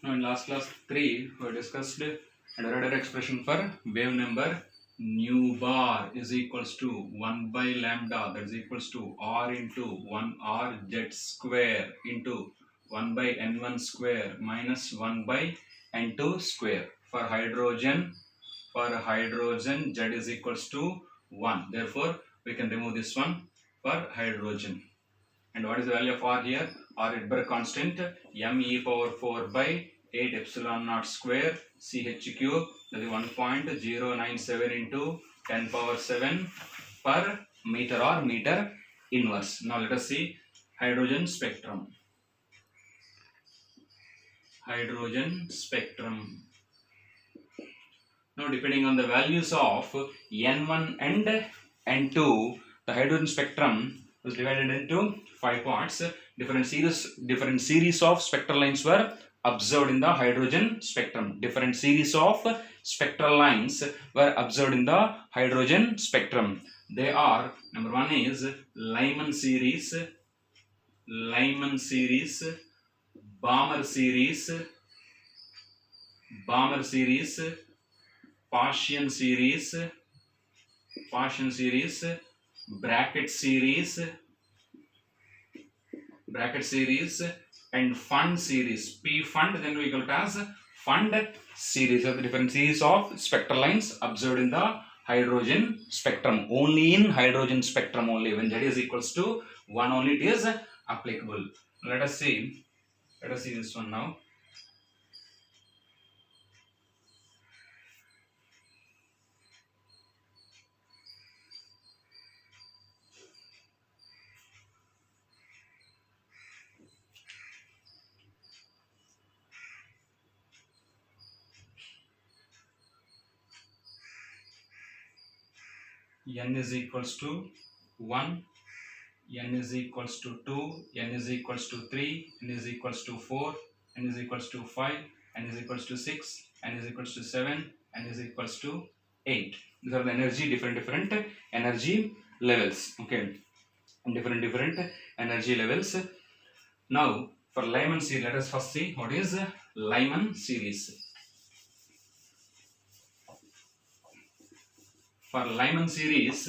Now in last class 3 we discussed another expression for wave number nu bar is equals to 1 by lambda, that is equals to r into 1 r z square into 1 by n1 square minus 1 by n2 square. For hydrogen z is equals to 1. Therefore we can remove this one for hydrogen. And what is the value of r here? R Rydberg constant m e power 4 by 8 epsilon naught square ch cube, that is 1.097 into 10 power 7 per meter or meter inverse. Now let us see hydrogen spectrum. Hydrogen spectrum. Now depending on the values of n1 and n2, the hydrogen spectrum was divided into 5 parts. Different series of spectral lines were observed in the hydrogen spectrum. Different series of spectral lines were observed in the hydrogen spectrum. They are, number one is Lyman series, Balmer series, Paschen series, bracket series, and fund series. P fund, then we call it as fund series. Of the different series of spectral lines observed in the hydrogen spectrum. Only in hydrogen spectrum only. When Z is equals to 1 only it is applicable. Let us see this one now. N is equals to 1, n is equals to 2, n is equals to 3, n is equals to 4, n is equals to 5, n is equals to 6, n is equals to 7, n is equals to 8. These are the energy, different energy levels. Okay, different energy levels. Now for Lyman series, let us first see what is Lyman series. For Lyman series,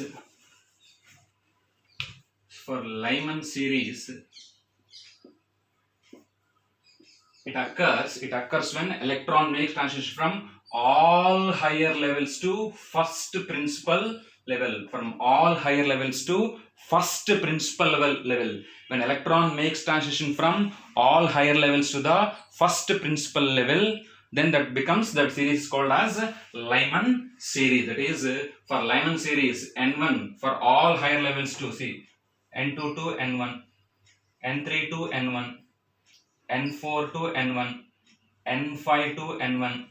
it occurs when electron makes transition from all higher levels to first principal level. From all higher levels to first principal level. When electron makes transition from all higher levels to the first principal level, then that series is called as Lyman series. That is, for Lyman series, N1 for all higher levels to see N2 to N1, N3 to N1, N4 to N1, N5 to N1,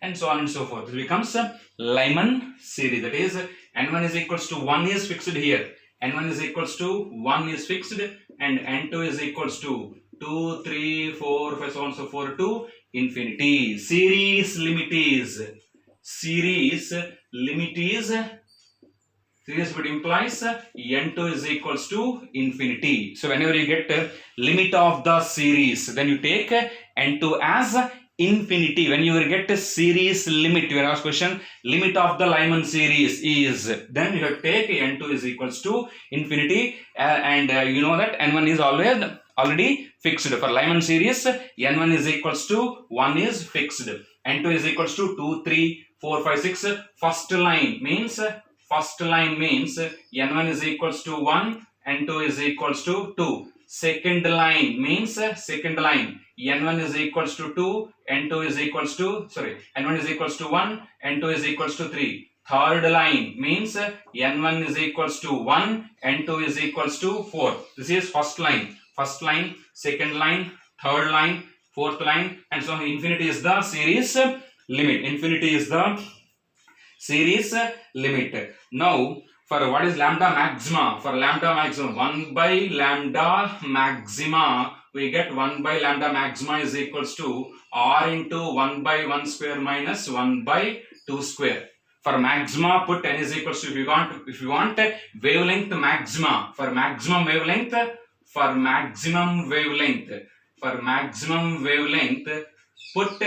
and so on and so forth. It becomes a Lyman series. That is, N1 is equals to 1 is fixed here. N1 is equals to 1 is fixed, and N2 is equals to 2, 3, 4, 5, so on and so forth to infinity. Series limit would implies n2 is equals to infinity. So whenever you get limit of the series, then you take n2 as infinity. When you will get a series limit, you ask question, limit of the Lyman series is, then you have to take n2 is equals to infinity, and you know that n1 is already fixed. For Lyman series, n1 is equals to 1 is fixed, n2 is equals to 2, 3, 4, 5, 6. First line means n1 is equals to 1, n2 is equals to 2. Second line means n1 is equals to 2, n2 is equals to, n1 is equals to 1, n2 is equals to 3. Third line means n1 is equals to 1, n2 is equals to 4. This is first line, second line, third line, fourth line, and so on. Infinity is the series limit. Now for what is lambda maxima? For lambda maximum, 1 by lambda maxima, we get 1 by lambda maxima is equals to r into 1 by 1 square minus 1 by 2 square. For maxima, put n is equals to, if you want wavelength maxima, for maximum wavelength, put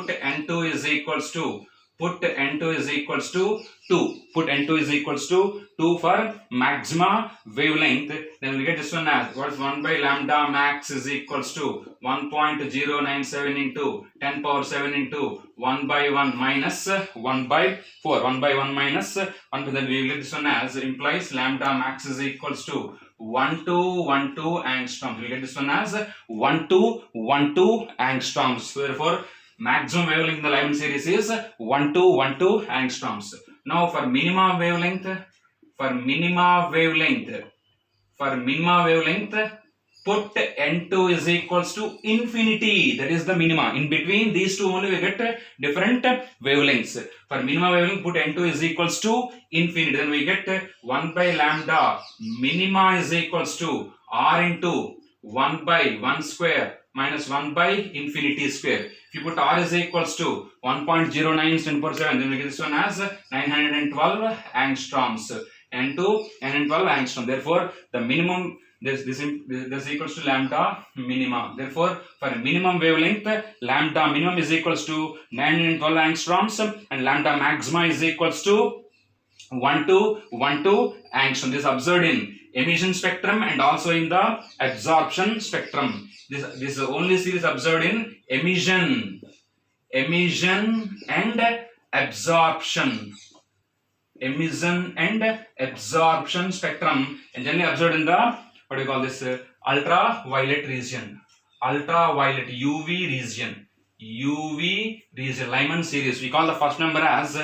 n2 is equals to, put n2 is equals to 2. Put n2 is equals to 2 for maxima wavelength. Then we get this one as what is 1 by lambda max is equals to 1.097 into 10 power 7 into 1 by 1 minus 1 by 4. 1 by 1 minus 1. Then we will get this one as implies lambda max is equals to 1212 angstroms. We will get this one as 1212 angstroms. So therefore, maximum wavelength in the Lyman series is 1212 angstroms. Now for minima wavelength, put n2 is equals to infinity. That is the minima. In between these two only we get different wavelengths. For minima wavelength, put n2 is equals to infinity. Then we get 1 by lambda minima is equals to r into 1 by 1 square minus 1 by infinity square. If you put r is equals to 1.09 10 power 7, then we get this one as 912 angstroms. N2 912 angstrom. Therefore, the minimum this equals to lambda minima. Therefore, for minimum wavelength, lambda minimum is equals to 912 angstroms and lambda maxima is equals to 1212 angstrom. This is observed in emission spectrum and also in the absorption spectrum. This is the only series observed in emission and absorption. Emission and absorption spectrum, and generally observed in the what do you call this ultraviolet region, ultraviolet UV region. Lyman series. We call the first number as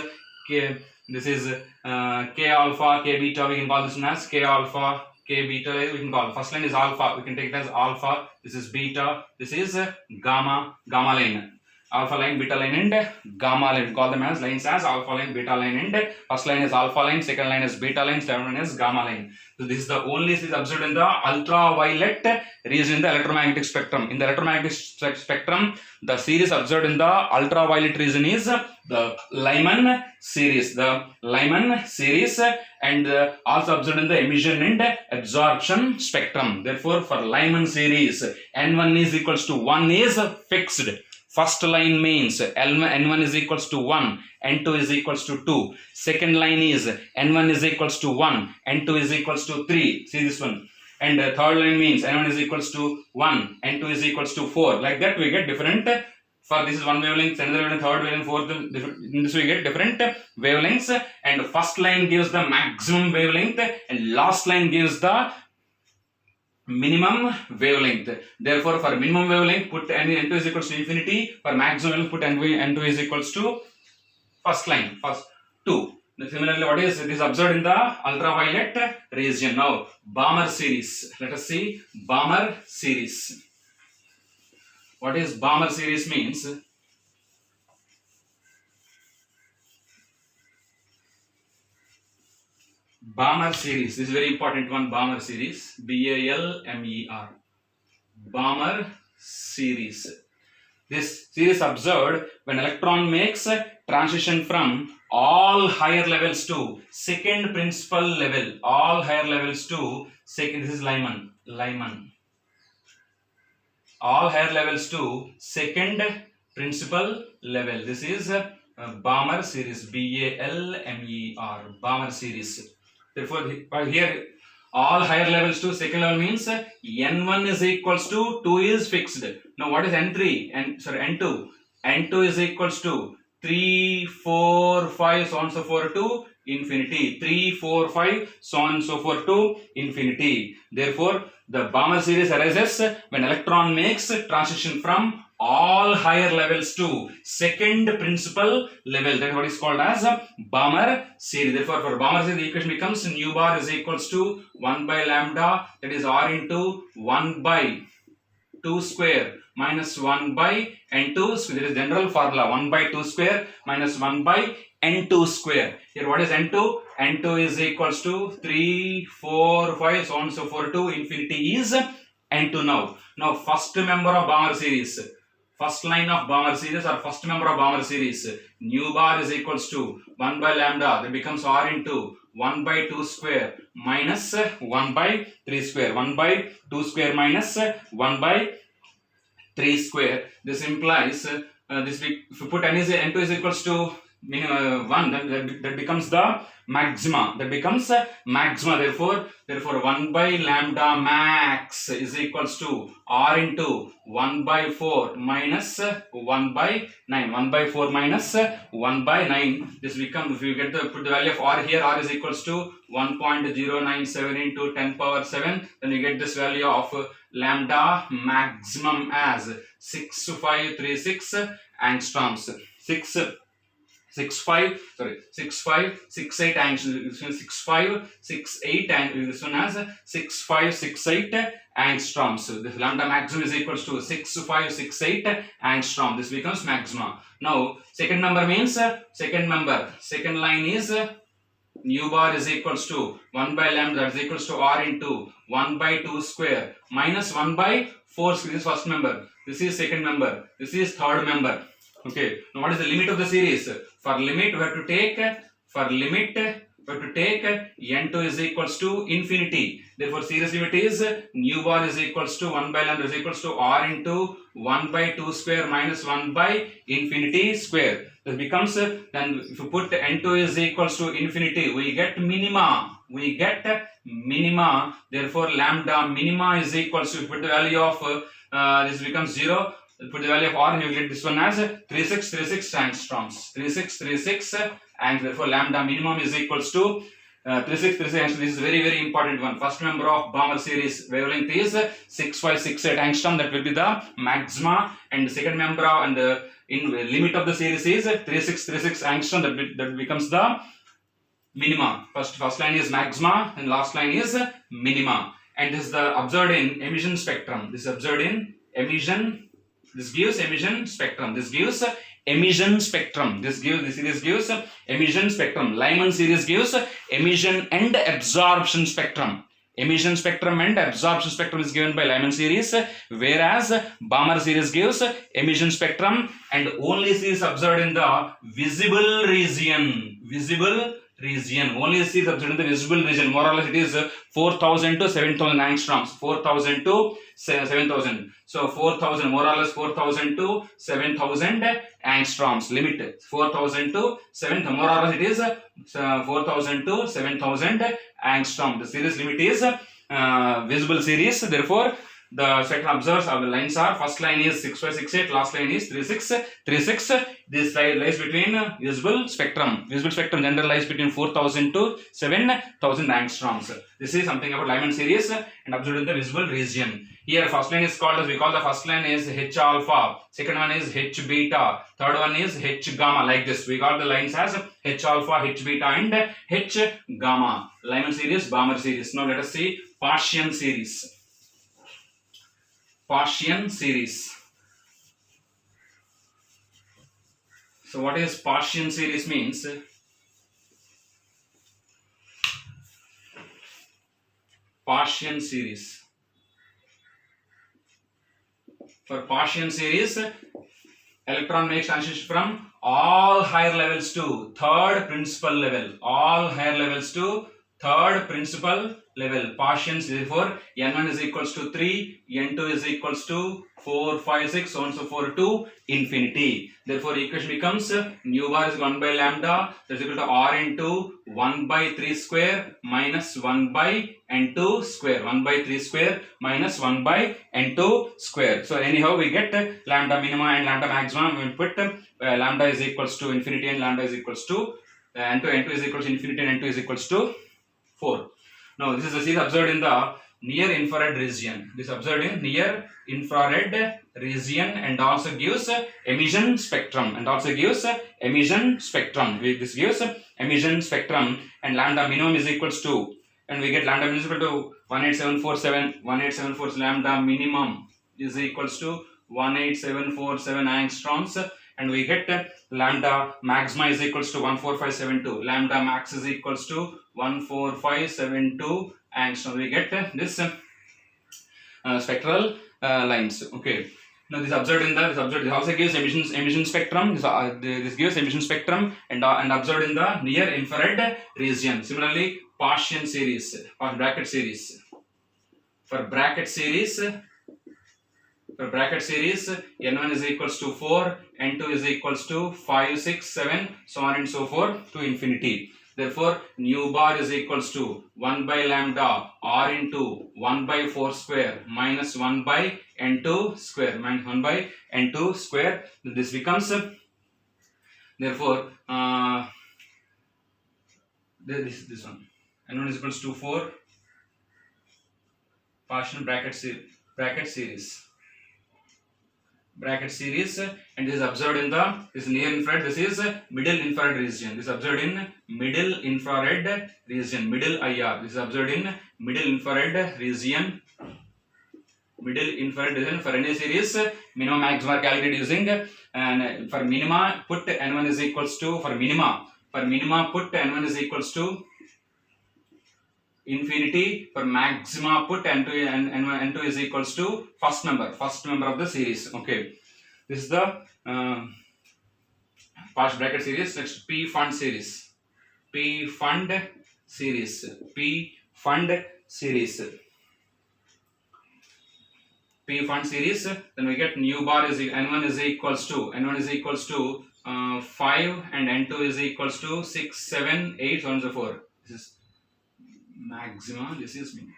K. This is K alpha, K beta. We can call this one as K alpha, K beta. We can call first line is alpha. We can take it as alpha. This is beta. This is gamma line. Alpha line, beta line, and gamma line. We call them as lines as alpha line, beta line, and first line is alpha line, second line is beta line, third line is gamma line. So this is the only series observed in the ultraviolet region in the electromagnetic spectrum. In the electromagnetic spectrum, the series observed in the ultraviolet region is the Lyman series. The Lyman series, and also observed in the emission and absorption spectrum. Therefore, for Lyman series, N1 is equals to 1 is fixed. First line means N1 is equals to 1, N2 is equals to 2. Second line is N1 is equals to 1, N2 is equals to 3. See this one. And third line means N1 is equals to 1, N2 is equals to 4. Like that we get different, for this is one wavelength, another wavelength, third wavelength, fourth, in this we get different wavelengths. And first line gives the maximum wavelength and last line gives the minimum wavelength. Therefore, for minimum wavelength, put n2 is equals to infinity. For maximum wavelength, put n2 is equals to first line, first 2. Similarly, what is it is observed in the ultraviolet region. Now, Balmer series. Let us see Balmer series. What is Balmer series means? Balmer series. This is very important one. Balmer series. BALMER. Balmer series. This series observed when electron makes a transition from all higher levels to second principal level. All higher levels to second. This is Lyman. All higher levels to second principal level. This is Balmer series. BALMER. Balmer series. Therefore, here all higher levels to second level means N1 is equals to 2 is fixed. Now what is N3? N2. N2 is equals to 3, 4, 5, so on and so forth to infinity. 3, 4, 5, so on and so forth to infinity. Therefore, the Balmer series arises when electron makes transition from all higher levels to second principal level. That is what is called as Balmer series. Therefore, for Balmer series, the equation becomes nu bar is equals to 1 by lambda, that is r into 1 by 2 square minus 1 by n2 square. There is general formula 1 by 2 square minus 1 by n2 square. Here what is n2? N2 is equals to 3, 4, 5, so on and so forth to infinity is n2 Now first member of Balmer series. First line of Balmer series or first member of Balmer series, nu bar is equals to 1 by lambda, that becomes r into 1 by 2 square minus 1 by 3 square. 1 by 2 square minus 1 by 3 square. This implies this if you put n2 is equals to 1, then that becomes the maxima. That becomes maxima. Therefore 1 by lambda max is equals to r into 1 by 4 minus 1 by 9. 1 by 4 minus 1 by 9. This becomes, if you get put the value of r here, r is equals to 1.097 into 10 power 7. Then you get this value of lambda maximum as 6536 angstroms. 6568 angstroms. 6568 and this one as 6568 angstroms. So this lambda maximum is equals to 6568 angstrom. This becomes maxima. Now second number means second line is nu bar is equals to 1 by lambda, that is equals to r into 1 by 2 square minus 1 by 4 square. This is first member. This is second member. This is third member. Okay. Now what is the limit of the series? For limit we have to take n2 is equals to infinity. Therefore series limit is nu bar is equals to 1 by lambda is equals to r into 1 by 2 square minus 1 by infinity square. This becomes then if you put n2 is equals to infinity, we get minima. Therefore lambda minima is equals to, put the value of this becomes 0. Put the value of r, you get this one as 3636 angstroms. 3636 and therefore lambda minimum is equals to 3636 angstrom. This is very important one. First member of Balmer series wavelength is 6568 angstrom. That will be the maxima, and the second member and the in limit of the series is 3636 angstrom. That becomes the minima. First line is maxima and last line is minima. And this is the observed in emission spectrum. This is observed in emission. This gives emission spectrum. This series gives emission spectrum. Lyman series gives emission and absorption spectrum. Emission spectrum and absorption spectrum is given by Lyman series, whereas Balmer series gives emission spectrum and only series observed in the visible region. Only series observed in the visible region. More or less it is 4000 to 7000 angstroms. 4000 to 7000. So 4000, more or less 4000 to 7000 angstroms. Limit 4000 to 7000. More or less it is 4000 to 7000 angstrom. The series limit is visible series. Therefore the spectrum observed the lines are, first line is 6568, last line is 3636. This lies between visible spectrum. Visible spectrum general lies between 4000 to 7000 angstroms. This is something about Lyman series and observed in the visible region. Here first line is called as, we call the first line is H alpha, second one is H beta, third one is H gamma, like this. We call the lines as H alpha, H beta and H gamma. Lyman series, Balmer series. Now let us see Paschen series. Paschen series. So what is Paschen series means? Paschen series. For Paschen series, electron makes transition from all higher levels to third principal level. All higher levels to third principal level. Paschens, therefore n1 is equals to 3, n2 is equals to 4, 5, 6, so on so forth to infinity. Therefore equation becomes nu bar is 1 by lambda, that is equal to r into 1 by 3 square minus 1 by n2 square. 1 by 3 square minus 1 by n2 square. So anyhow we get lambda minima and lambda maximum. We put lambda is equals to infinity and lambda is equals to n2 is equals to infinity and n2 is equals to 4. Now this is the series observed in the near infrared region. This observed in near infrared region and also gives emission spectrum This gives emission spectrum and lambda minimum is equals to, and we get lambda minimum is equal to 18747. Lambda minimum is equals to 18747 angstroms, and we get lambda maxima is equals to 14572. Lambda max is equals to 14572 angstrom. We get this spectral lines. Okay. Now this observed in the this also gives emission spectrum. This gives emission spectrum and observed in the near infrared region. Similarly, Paschen series or bracket series. For bracket series, For bracket series, n1 is equals to 4, n2 is equals to 5, 6, 7, so on and so forth to infinity. Therefore, nu bar is equals to 1 by lambda r into 1 by 4 square minus 1 by n2 square minus 1 by n2 square. This becomes, therefore, this one. n1 is equals to 4, partial bracket series, and this is observed in this near infrared, this is middle infrared region. This is observed in middle infrared region, middle IR. This is observed in middle infrared region. For any series, minimum maxima are calculated using, and for minima put n1 is equals to, for minima put n1 is equals to infinity. For maxima put n2 is equals to first member of the series. Okay, this is the partial bracket series. Next, P fund series. Then we get nu bar is n1 is equals to 5 and n2 is equals to 6, 7, 8, so on and so forth. This is maxima, this is minimum.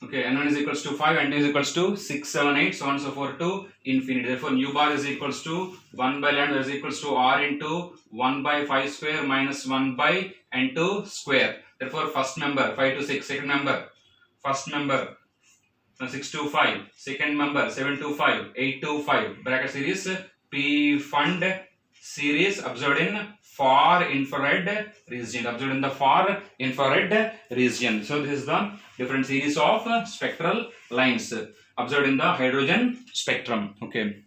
Okay, n1 is equals to 5, n2 is equals to 6, 7, 8, so on and so forth to infinity. Therefore, nu bar is equals to 1 by lambda is equals to r into 1 by 5 square minus 1 by n2 square. Therefore, first member 5 to 6, second member, first member 6 to 5, second member 7 to 5, 8 to 5. Bracket series, P fund series observed in far infrared region. So this is the different series of spectral lines observed in the hydrogen spectrum. Okay.